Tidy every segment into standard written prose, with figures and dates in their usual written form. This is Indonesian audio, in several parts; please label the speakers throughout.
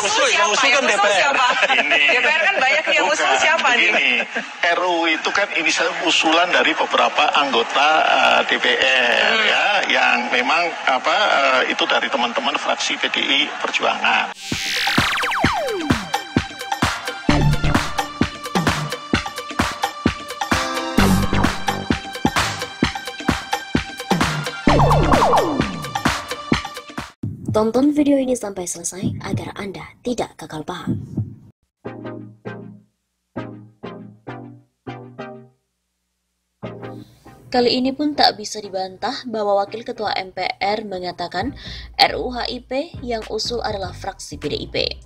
Speaker 1: usul siapa? Yang usul siapa? DPR kan banyak yang usul siapa nih?
Speaker 2: Ini RUU itu kan ini usulan dari beberapa anggota DPR ya, yang memang itu dari teman-teman fraksi PDI Perjuangan.
Speaker 3: Tonton video ini sampai selesai agar Anda tidak gagal paham. Kali ini pun tak bisa dibantah bahwa Wakil Ketua MPR mengatakan RUU HIP yang usul adalah fraksi PDIP.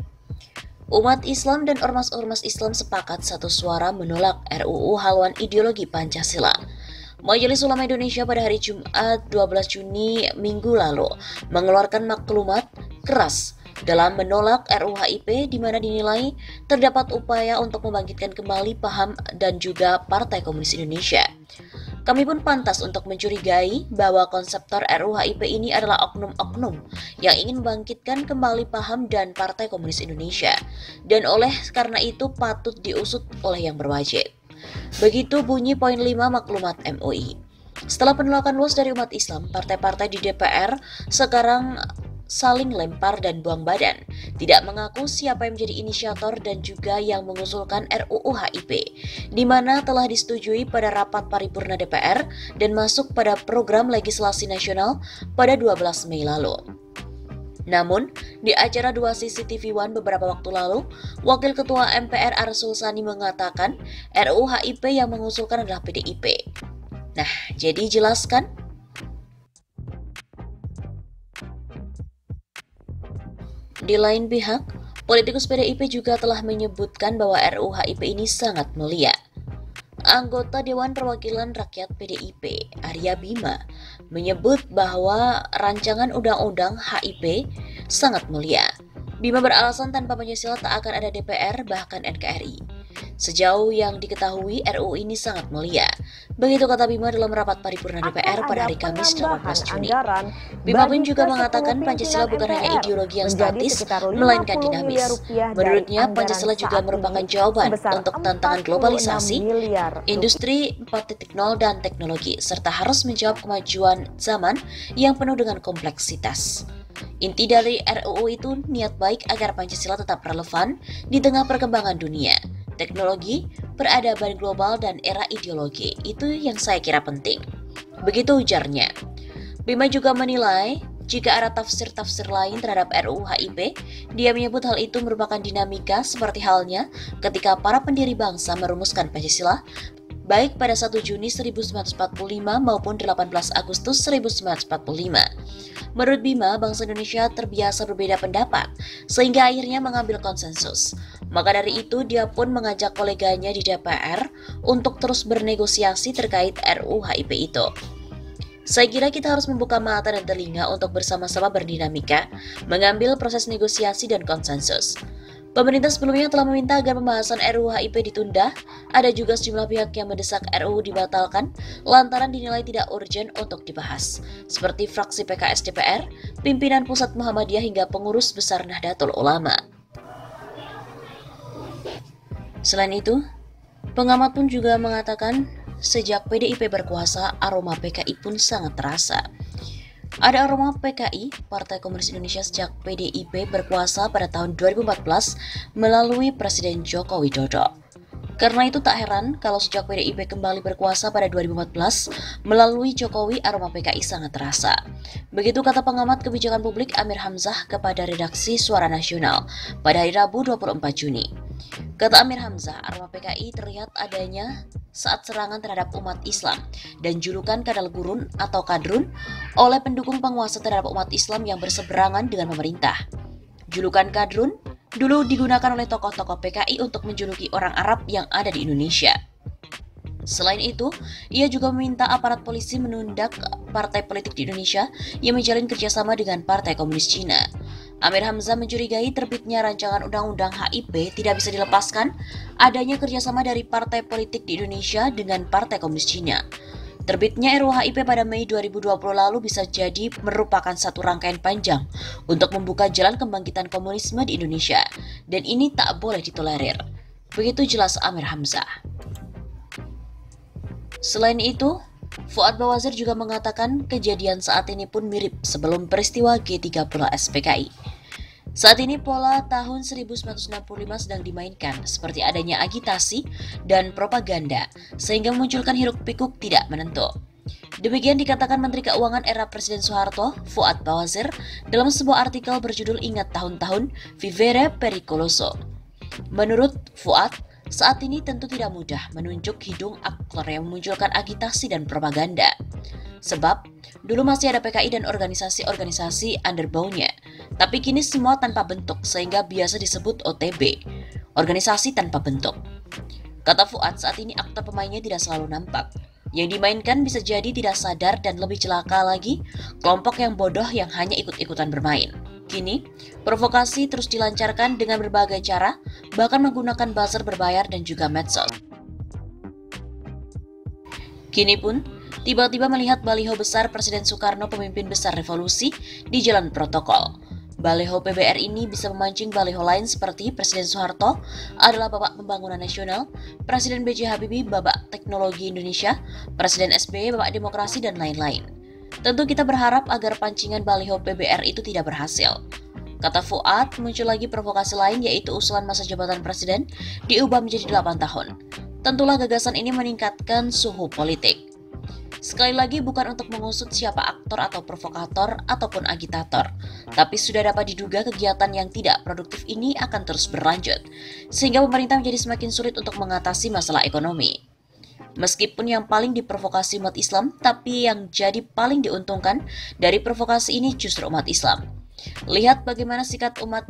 Speaker 3: Umat Islam dan ormas-ormas Islam sepakat satu suara menolak RUU haluan ideologi Pancasila. Majelis Ulama Indonesia pada hari Jumat 12 Juni minggu lalu mengeluarkan maklumat keras dalam menolak RUU HIP di mana dinilai terdapat upaya untuk membangkitkan kembali paham dan juga Partai Komunis Indonesia. Kami pun pantas untuk mencurigai bahwa konseptor RUU HIP ini adalah oknum-oknum yang ingin membangkitkan kembali paham dan Partai Komunis Indonesia, dan oleh karena itu patut diusut oleh yang berwajib. Begitu bunyi poin 5 maklumat MUI. Setelah penolakan luas dari umat Islam, partai-partai di DPR sekarang saling lempar dan buang badan, tidak mengaku siapa yang menjadi inisiator dan juga yang mengusulkan RUU HIP, di mana telah disetujui pada rapat paripurna DPR dan masuk pada program legislasi nasional pada 12 Mei lalu. Namun, di acara 2 CCTV One beberapa waktu lalu, Wakil Ketua MPR Arsul Sani mengatakan RUU HIP yang mengusulkan adalah PDIP. Nah, jadi jelaskan? Di lain pihak, politikus PDIP juga telah menyebutkan bahwa RUU HIP ini sangat mulia. Anggota Dewan Perwakilan Rakyat PDIP, Arya Bima, menyebut bahwa rancangan undang-undang HIP sangat mulia. Bima beralasan tanpa Pancasila tak akan ada DPR bahkan NKRI. Sejauh yang diketahui, RUU ini sangat mulia. Begitu kata Bima dalam rapat paripurna DPR pada hari Kamis 18 Juni. Bima pun juga mengatakan Pancasila bukan hanya ideologi yang statis, melainkan dinamis. Menurutnya, Pancasila juga merupakan jawaban untuk tantangan globalisasi, industri 4.0 dan teknologi, serta harus menjawab kemajuan zaman yang penuh dengan kompleksitas. Inti dari RUU itu niat baik agar Pancasila tetap relevan di tengah perkembangan dunia, teknologi, peradaban global, dan era ideologi. Itu yang saya kira penting. Begitu ujarnya. Bima juga menilai jika ada tafsir-tafsir lain terhadap RUU HIP, dia menyebut hal itu merupakan dinamika seperti halnya ketika para pendiri bangsa merumuskan Pancasila, baik pada 1 Juni 1945 maupun 18 Agustus 1945. Menurut Bima, bangsa Indonesia terbiasa berbeda pendapat, sehingga akhirnya mengambil konsensus. Maka dari itu, dia pun mengajak koleganya di DPR untuk terus bernegosiasi terkait RUU HIP itu. Saya kira kita harus membuka mata dan telinga untuk bersama-sama berdinamika, mengambil proses negosiasi dan konsensus. Pemerintah sebelumnya telah meminta agar pembahasan RUU HIP ditunda. Ada juga sejumlah pihak yang mendesak RUU dibatalkan lantaran dinilai tidak urgent untuk dibahas, seperti fraksi PKS DPR, pimpinan Pusat Muhammadiyah hingga pengurus besar Nahdlatul Ulama. Selain itu, pengamat pun juga mengatakan sejak PDIP berkuasa, aroma PKI pun sangat terasa. Ada aroma PKI, Partai Komunis Indonesia, sejak PDIP berkuasa pada tahun 2014 melalui Presiden Joko Widodo. Karena itu tak heran kalau sejak PDIP kembali berkuasa pada 2014 melalui Jokowi, aroma PKI sangat terasa. Begitu kata pengamat kebijakan publik Amir Hamzah kepada redaksi Suara Nasional pada hari Rabu 24 Juni. Kata Amir Hamzah, aroma PKI terlihat adanya saat serangan terhadap umat Islam dan julukan kadal gurun atau kadrun oleh pendukung penguasa terhadap umat Islam yang berseberangan dengan pemerintah. Julukan kadrun dulu digunakan oleh tokoh-tokoh PKI untuk menjuluki orang Arab yang ada di Indonesia. Selain itu, ia juga meminta aparat polisi menundak partai politik di Indonesia yang menjalin kerjasama dengan Partai Komunis Cina. Amir Hamzah mencurigai terbitnya rancangan undang-undang HIP tidak bisa dilepaskan adanya kerjasama dari partai politik di Indonesia dengan Partai Komunis Cina. Terbitnya RUU HIP pada Mei 2020 lalu bisa jadi merupakan satu rangkaian panjang untuk membuka jalan kebangkitan komunisme di Indonesia, dan ini tak boleh ditolerir. Begitu jelas Amir Hamzah. Selain itu, Fuad Bawazir juga mengatakan kejadian saat ini pun mirip sebelum peristiwa G30 SPKI. Saat ini pola tahun 1965 sedang dimainkan, seperti adanya agitasi dan propaganda, sehingga memunculkan hiruk-pikuk tidak menentu. Demikian dikatakan Menteri Keuangan era Presiden Soeharto, Fuad Bawazir, dalam sebuah artikel berjudul Ingat Tahun-Tahun Vivere Pericoloso. Menurut Fuad, saat ini tentu tidak mudah menunjuk hidung aktor yang memunculkan agitasi dan propaganda. Sebab, dulu masih ada PKI dan organisasi-organisasi underbone-nya, tapi kini semua tanpa bentuk sehingga biasa disebut OTB, organisasi tanpa bentuk. Kata Fuad, saat ini aktor pemainnya tidak selalu nampak. Yang dimainkan bisa jadi tidak sadar dan lebih celaka lagi, kelompok yang bodoh yang hanya ikut-ikutan bermain. Kini, provokasi terus dilancarkan dengan berbagai cara, bahkan menggunakan buzzer berbayar dan juga medsos. Kini pun, tiba-tiba melihat baliho besar Presiden Soekarno pemimpin besar revolusi di jalan protokol. Baliho PBR ini bisa memancing baliho lain seperti Presiden Soeharto adalah Bapak Pembangunan Nasional, Presiden B.J. Habibie Bapak Teknologi Indonesia, Presiden SBY Bapak Demokrasi, dan lain-lain. Tentu kita berharap agar pancingan baliho PBR itu tidak berhasil. Kata Fuad, muncul lagi provokasi lain yaitu usulan masa jabatan Presiden diubah menjadi 8 tahun. Tentulah gagasan ini meningkatkan suhu politik. Sekali lagi bukan untuk mengusut siapa aktor atau provokator ataupun agitator, tapi sudah dapat diduga kegiatan yang tidak produktif ini akan terus berlanjut, sehingga pemerintah menjadi semakin sulit untuk mengatasi masalah ekonomi. Meskipun yang paling diprovokasi umat Islam, tapi yang jadi paling diuntungkan dari provokasi ini justru umat Islam. Lihat bagaimana sikap umat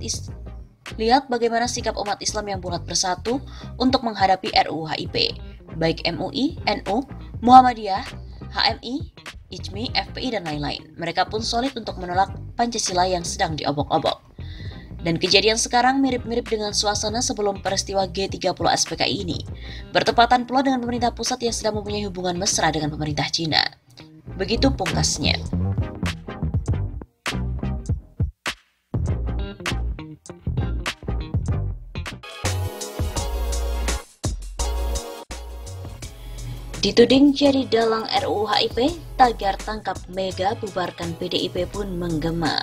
Speaker 3: Islam yang bulat bersatu untuk menghadapi RUU HIP, baik MUI, NU, Muhammadiyah, HMI, IJMI, FPI, dan lain-lain. Mereka pun solid untuk menolak Pancasila yang sedang diobok-obok. Dan kejadian sekarang mirip-mirip dengan suasana sebelum peristiwa G30 SPKI ini. Bertepatan pula dengan pemerintah pusat yang sedang mempunyai hubungan mesra dengan pemerintah Cina. Begitu pungkasnya. Dituding jadi dalang RUU HIP, tagar tangkap Mega bubarkan PDIP pun menggema.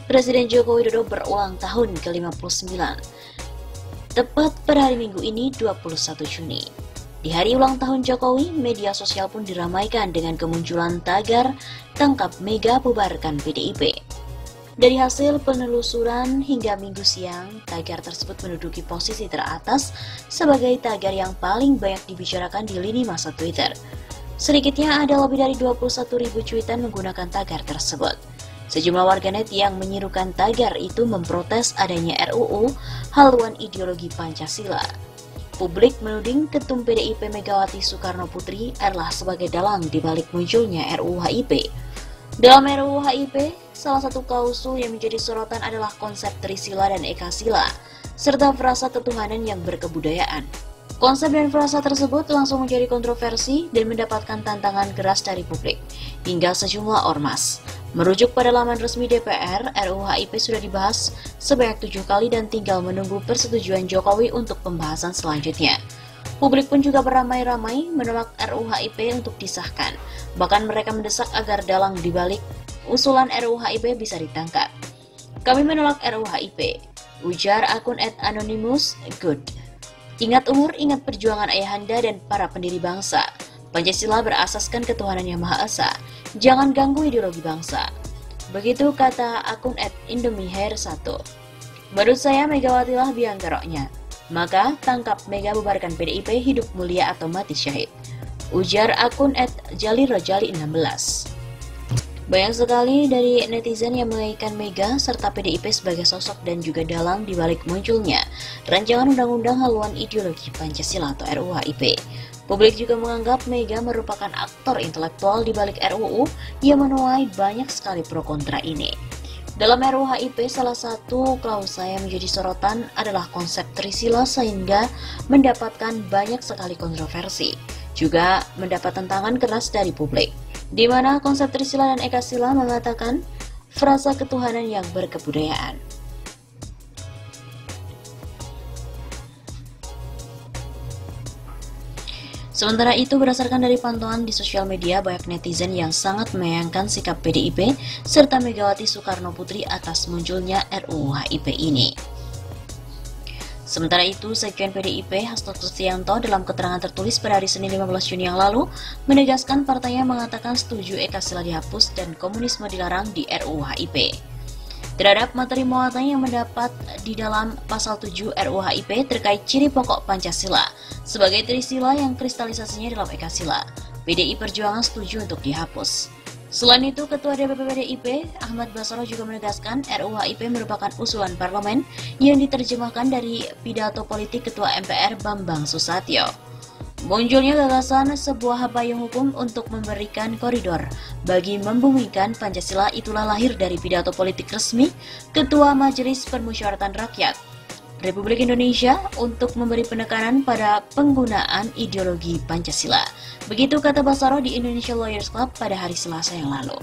Speaker 3: Presiden Joko Widodo berulang tahun ke-59. Tepat pada hari Minggu ini 21 Juni. Di hari ulang tahun Jokowi, media sosial pun diramaikan dengan kemunculan tagar tangkap Mega bubarkan PDIP. Dari hasil penelusuran hingga Minggu siang, tagar tersebut menduduki posisi teratas sebagai tagar yang paling banyak dibicarakan di lini masa Twitter. Sedikitnya ada lebih dari 21.000 cuitan menggunakan tagar tersebut. Sejumlah warganet yang menyerukan tagar itu memprotes adanya RUU haluan ideologi Pancasila. Publik menuding Ketum PDIP Megawati Soekarno Putri adalah sebagai dalang di balik munculnya RUU HIP. Dalam RUU HIP, salah satu klausul yang menjadi sorotan adalah konsep Trisila dan Ekasila, serta frasa ketuhanan yang berkebudayaan. Konsep dan frasa tersebut langsung menjadi kontroversi dan mendapatkan tantangan keras dari publik, hingga sejumlah ormas. Merujuk pada laman resmi DPR, RUU HIP sudah dibahas sebanyak 7 kali dan tinggal menunggu persetujuan Jokowi untuk pembahasan selanjutnya. Publik pun juga beramai-ramai menolak RUU HIP untuk disahkan. Bahkan mereka mendesak agar dalang dibalik usulan RUU HIP bisa ditangkap. Kami menolak RUU HIP, ujar akun @anonymous good. Ingat umur, ingat perjuangan ayahanda dan para pendiri bangsa. Pancasila berasaskan ketuhanan yang Maha Esa. Jangan ganggu ideologi bangsa. Begitu kata akun @indomiehair1. Menurut saya Megawati lah biang keroknya. Maka tangkap Mega bubarkan PDIP, hidup mulia atau mati syahid. Ujar akun @jalirojali16. Banyak sekali dari netizen yang mengaitkan Mega serta PDIP sebagai sosok dan juga dalang di balik munculnya rancangan undang-undang haluan ideologi Pancasila atau RUU HIP. Publik juga menganggap Mega merupakan aktor intelektual di balik RUU yang menuai banyak sekali pro kontra ini. Dalam RUU HIP, salah satu klausul yang menjadi sorotan adalah konsep Trisila sehingga mendapatkan banyak sekali kontroversi. juga mendapat tentangan keras dari publik, di mana konsep Trisila dan Ekasila mengatakan frasa ketuhanan yang berkebudayaan. Sementara itu, berdasarkan dari pantauan di sosial media, banyak netizen yang sangat menyayangkan sikap PDIP serta Megawati Soekarno Putri atas munculnya RUU HIP ini. Sementara itu, Sekjen PDIP Hasto Kristianto dalam keterangan tertulis pada hari Senin 15 Juni yang lalu menegaskan partainya mengatakan setuju Ekasila dihapus dan komunisme dilarang di RUU HIP. Terhadap materi muatan yang mendapat di dalam pasal 7 RUU HIP terkait ciri pokok Pancasila sebagai Trisila yang kristalisasinya dalam Ekasila, PDI Perjuangan setuju untuk dihapus. Selain itu, Ketua DPP PDIP Ahmad Basarah juga menegaskan RUU HIP merupakan usulan parlemen yang diterjemahkan dari pidato politik Ketua MPR Bambang Susatyo. Munculnya gagasan sebuah payung hukum untuk memberikan koridor bagi membumikan Pancasila itulah lahir dari pidato politik resmi Ketua Majelis Permusyawaratan Rakyat Republik Indonesia untuk memberi penekanan pada penggunaan ideologi Pancasila. Begitu kata Basarah di Indonesia Lawyers Club pada hari Selasa yang lalu.